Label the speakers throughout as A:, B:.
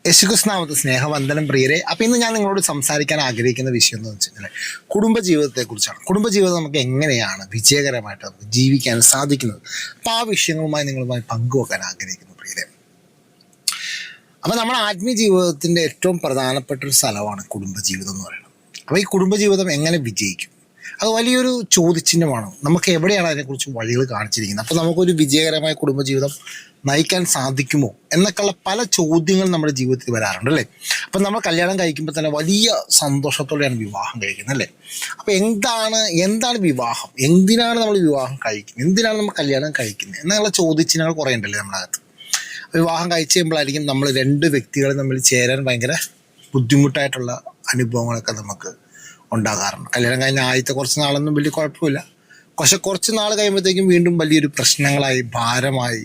A: യേശുക്രിസ്തുനാമത്തെ സ്നേഹവന്ദനം പ്രിയരെ. അപ്പം ഇന്ന് ഞാൻ നിങ്ങളോട് സംസാരിക്കാൻ ആഗ്രഹിക്കുന്ന വിഷയം എന്ന് വെച്ച് കഴിഞ്ഞാൽ കുടുംബജീവിതത്തെക്കുറിച്ചാണ്. കുടുംബജീവിതം നമുക്ക് എങ്ങനെയാണ് വിജയകരമായിട്ട് നമുക്ക് ജീവിക്കാൻ സാധിക്കുന്നത്, അപ്പം ആ വിഷയങ്ങളുമായി നിങ്ങളുമായി പങ്കുവെക്കാൻ ആഗ്രഹിക്കുന്നു പ്രിയരെ. അപ്പം നമ്മുടെ ആത്മീയ ജീവിതത്തിൻ്റെ ഏറ്റവും പ്രധാനപ്പെട്ട ഒരു സ്ഥലമാണ് കുടുംബജീവിതം എന്ന് പറയുന്നത്. അപ്പോൾ ഈ കുടുംബജീവിതം എങ്ങനെ വിജയിക്കും, അത് വലിയൊരു ചോദ്യചിഹ്നമാണ്. നമുക്ക് എവിടെയാണ് അതിനെക്കുറിച്ച് വഴികൾ കാണിച്ചിരിക്കുന്നത്, അപ്പോൾ നമുക്കൊരു വിജയകരമായ കുടുംബജീവിതം നയിക്കാൻ സാധിക്കുമോ എന്നൊക്കെയുള്ള പല ചോദ്യങ്ങൾ നമ്മുടെ ജീവിതത്തിൽ വരാറുണ്ട് അല്ലേ. അപ്പം നമ്മൾ കല്യാണം കഴിക്കുമ്പോൾ തന്നെ വലിയ സന്തോഷത്തോടെയാണ് വിവാഹം കഴിക്കുന്നത് അല്ലേ. അപ്പോൾ എന്താണ് വിവാഹം, എന്തിനാണ് നമ്മൾ വിവാഹം കഴിക്കുന്നത്, എന്തിനാണ് നമ്മൾ കല്യാണം കഴിക്കുന്നത് എന്നുള്ള ചോദ്യചിഹ്നങ്ങൾ കുറേ ഉണ്ടല്ലേ നമ്മുടെ അകത്ത്. വിവാഹം കഴിച്ച് കഴിയുമ്പോഴായിരിക്കും നമ്മൾ രണ്ട് വ്യക്തികൾ തമ്മിൽ ചേരാൻ ഭയങ്കര ബുദ്ധിമുട്ടായിട്ടുള്ള അനുഭവങ്ങളൊക്കെ നമുക്ക് ഉണ്ടാകാറുണ്ട്. കല്യാണം കഴിഞ്ഞ ആദ്യത്തെ കുറച്ച് നാളൊന്നും വലിയ കുഴപ്പമില്ല, പക്ഷെ കുറച്ച് നാൾ കഴിയുമ്പോഴത്തേക്കും വീണ്ടും വലിയൊരു പ്രശ്നങ്ങളായി, ഭാരമായി,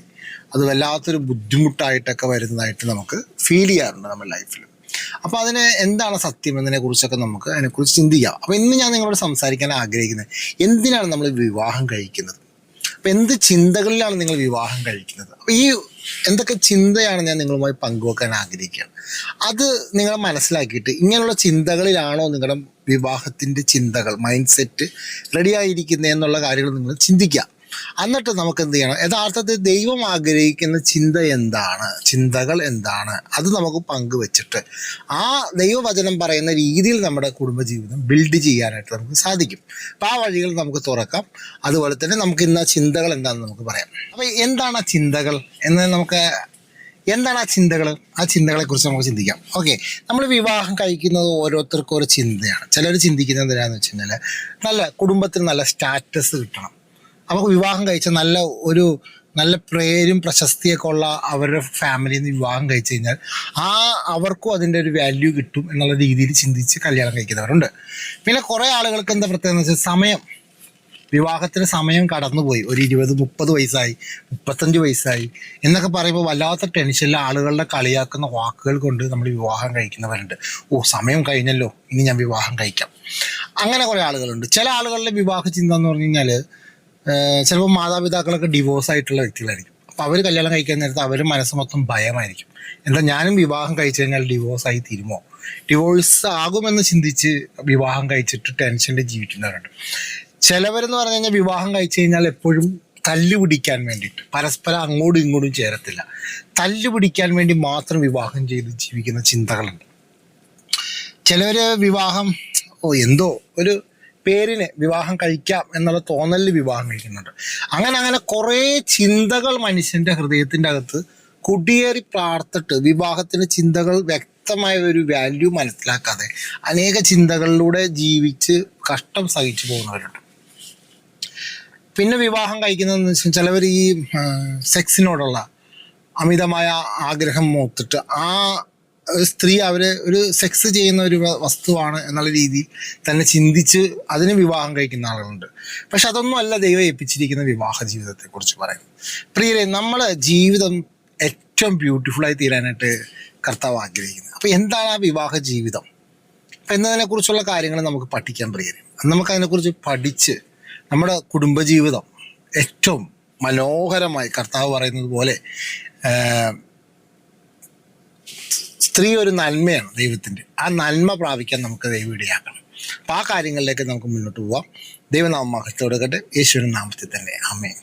A: അത് വല്ലാത്തൊരു ബുദ്ധിമുട്ടായിട്ടൊക്കെ വരുന്നതായിട്ട് നമുക്ക് ഫീൽ ചെയ്യാറുണ്ട് നമ്മുടെ ലൈഫിൽ. അപ്പോൾ എന്താണ് സത്യം എന്നതിനെക്കുറിച്ചൊക്കെ നമുക്ക് അതിനെക്കുറിച്ച് ചിന്തിക്കാം. അപ്പോൾ ഇന്ന് ഞാൻ നിങ്ങളോട് സംസാരിക്കാൻ ആഗ്രഹിക്കുന്നത്, എന്തിനാണ് നമ്മൾ വിവാഹം കഴിക്കുന്നത്, അപ്പോൾ എന്ത് ചിന്തകളിലാണ് നിങ്ങൾ വിവാഹം കഴിക്കുന്നത്. അപ്പോൾ ഈ എന്തൊക്കെ ചിന്തയാണ് ഞാൻ നിങ്ങളുമായി പങ്കുവെക്കാൻ ആഗ്രഹിക്കുകയാണ്. അത് നിങ്ങൾ മനസ്സിലാക്കിയിട്ട് ഇങ്ങനെയുള്ള ചിന്തകളിലാണോ നിങ്ങളുടെ വിവാഹത്തിൻ്റെ ചിന്തകൾ, മൈൻഡ് സെറ്റ് റെഡിയായിരിക്കുന്നത് എന്നുള്ള കാര്യങ്ങൾ നിങ്ങൾ ചിന്തിക്കുക. എന്നിട്ട് നമുക്ക് എന്ത് ചെയ്യണം, യഥാർത്ഥത്തിൽ ദൈവം ആഗ്രഹിക്കുന്ന ചിന്തകൾ എന്താണ്, അത് നമുക്ക് പങ്കുവെച്ചിട്ട് ആ ദൈവവചനം പറയുന്ന രീതിയിൽ നമ്മുടെ കുടുംബജീവിതം ബിൽഡ് ചെയ്യാനായിട്ട് നമുക്ക് സാധിക്കും. അപ്പോൾ ആ വഴികൾ നമുക്ക് തുറക്കാം. അതുപോലെ തന്നെ നമുക്ക് ഇന്ന് ചിന്തകൾ എന്താണെന്ന് നമുക്ക് പറയാം. അപ്പോൾ എന്താണ് ആ ചിന്തകൾ എന്ന് എന്താണ് ആ ചിന്തകളെക്കുറിച്ച് നമുക്ക് ചിന്തിക്കാം. ഓക്കെ, നമ്മൾ വിവാഹം കഴിക്കുന്നത് ഓരോരുത്തർക്കും ഓരോ ചിന്തയാണ്. ചിലർ ചിന്തിക്കുന്നത് എന്താണെന്ന് വെച്ച് കഴിഞ്ഞാൽ നല്ല കുടുംബത്തിന് നല്ല സ്റ്റാറ്റസ് കിട്ടണം. അപ്പോൾ വിവാഹം കഴിച്ച നല്ല പേരും പ്രശസ്തിയൊക്കെ ഉള്ള അവരുടെ ഫാമിലിയിൽ നിന്ന് വിവാഹം കഴിച്ചു കഴിഞ്ഞാൽ അവർക്കും അതിൻ്റെ ഒരു വാല്യൂ കിട്ടും എന്നുള്ള രീതിയിൽ ചിന്തിച്ച് കല്യാണം കഴിക്കുന്നവരുണ്ട്. പിന്നെ കുറേ ആളുകൾക്ക് എന്താ പ്രത്യേകത എന്ന് വെച്ചാൽ വിവാഹത്തിന് സമയം കടന്നുപോയി, ഒരു 20-30 വയസ്സായി, 35 വയസ്സായി എന്നൊക്കെ പറയുമ്പോൾ വല്ലാത്ത ടെൻഷനിൽ ആളുകളുടെ കളിയാക്കുന്ന വാക്കുകൾ കൊണ്ട് നമ്മൾ വിവാഹം കഴിക്കുന്നവരുണ്ട്. സമയം കഴിഞ്ഞല്ലോ, ഇനി ഞാൻ വിവാഹം കഴിക്കാം. അങ്ങനെ കുറേ ആളുകളുണ്ട്. ചില ആളുകളുടെ വിവാഹ ചിന്ത എന്ന് പറഞ്ഞു കഴിഞ്ഞാൽ ചിലപ്പോൾ മാതാപിതാക്കളൊക്കെ ഡിവോഴ്സ് ആയിട്ടുള്ള വ്യക്തികളായിരിക്കും. അപ്പോൾ അവർ കല്യാണം കഴിക്കാൻ നേരത്ത് അവരുടെ മനസ്സ് മൊത്തം ഭയമായിരിക്കും. ഞാനും വിവാഹം കഴിച്ചു കഴിഞ്ഞാൽ ഡിവോഴ്സായി തീരുമോ, ഡിവോഴ്സ് ആകുമെന്ന് ചിന്തിച്ച് വിവാഹം കഴിച്ചിട്ട് ടെൻഷനിൽ ജീവിക്കുന്നവരുണ്ട്. ചിലവരെന്ന് പറഞ്ഞു കഴിഞ്ഞാൽ വിവാഹം കഴിച്ചു കഴിഞ്ഞാൽ എപ്പോഴും തല്ലുപിടിക്കാൻ വേണ്ടിയിട്ട്, പരസ്പരം അങ്ങോട്ടും ഇങ്ങോട്ടും ചേരത്തില്ല, തല്ലുപിടിക്കാൻ വേണ്ടി മാത്രം വിവാഹം ചെയ്ത് ജീവിക്കുന്ന ചിന്തകളുണ്ട്. ചിലവർ വിവാഹം എന്തോ ഒരു പേരിന് വിവാഹം കഴിക്കാം എന്നുള്ള തോന്നലിൽ വിവാഹം കഴിക്കുന്നുണ്ട്. അങ്ങനെ കുറേ ചിന്തകൾ മനുഷ്യൻ്റെ ഹൃദയത്തിൻ്റെ അകത്ത് കുടിയേറി പാർത്തിട്ട് വിവാഹത്തിൻ്റെ ചിന്തകൾ വ്യക്തമായ ഒരു വാല്യൂ മനസ്സിലാക്കാതെ അനേക ചിന്തകളിലൂടെ ജീവിച്ച് കഷ്ടം സഹിച്ചു പോകുന്നവരുണ്ട്. പിന്നെ വിവാഹം കഴിക്കുന്നതെന്ന് വെച്ചാൽ ചിലവർ ഈ സെക്സിനോടുള്ള അമിതമായ ആഗ്രഹം മൂത്തിട്ട് ആ സ്ത്രീ ഒരു സെക്സ് ചെയ്യുന്ന ഒരു വസ്തുവാണ് എന്നുള്ള രീതിയിൽ തന്നെ ചിന്തിച്ച് അതിന് വിവാഹം കഴിക്കുന്ന ആളുകളുണ്ട്. പക്ഷെ അതൊന്നും അല്ല ദൈവം ഏൽപ്പിച്ചിരിക്കുന്ന വിവാഹ ജീവിതത്തെക്കുറിച്ച് പറയുന്നത്. പ്രിയരെ, നമ്മളെ ജീവിതം ഏറ്റവും ബ്യൂട്ടിഫുള്ളായി തീരാനായിട്ട് കർത്താവ് ആഗ്രഹിക്കുന്നത്. അപ്പോൾ എന്താണ് ആ വിവാഹ ജീവിതം എന്നതിനെക്കുറിച്ചുള്ള കാര്യങ്ങൾ നമുക്ക് പഠിക്കാൻ പ്രിയരെ. നമുക്കതിനെക്കുറിച്ച് പഠിച്ച് നമ്മുടെ കുടുംബജീവിതം ഏറ്റവും മനോഹരമായി, കർത്താവ് പറയുന്നത് പോലെ സ്ത്രീ ഒരു നന്മയാണ് ദൈവത്തിൻ്റെ, ആ നന്മ പ്രാപിക്കാൻ നമുക്ക് ദൈവം ഇടയാക്കണം. അപ്പോൾ ആ കാര്യങ്ങളിലേക്ക് നമുക്ക് മുന്നോട്ട് പോവാം. ദൈവനാമം മഹത്വം കൊടുക്കട്ടെ. യേശുവിൻ്റെ നാമത്തിൽ തന്നെ ആമേൻ.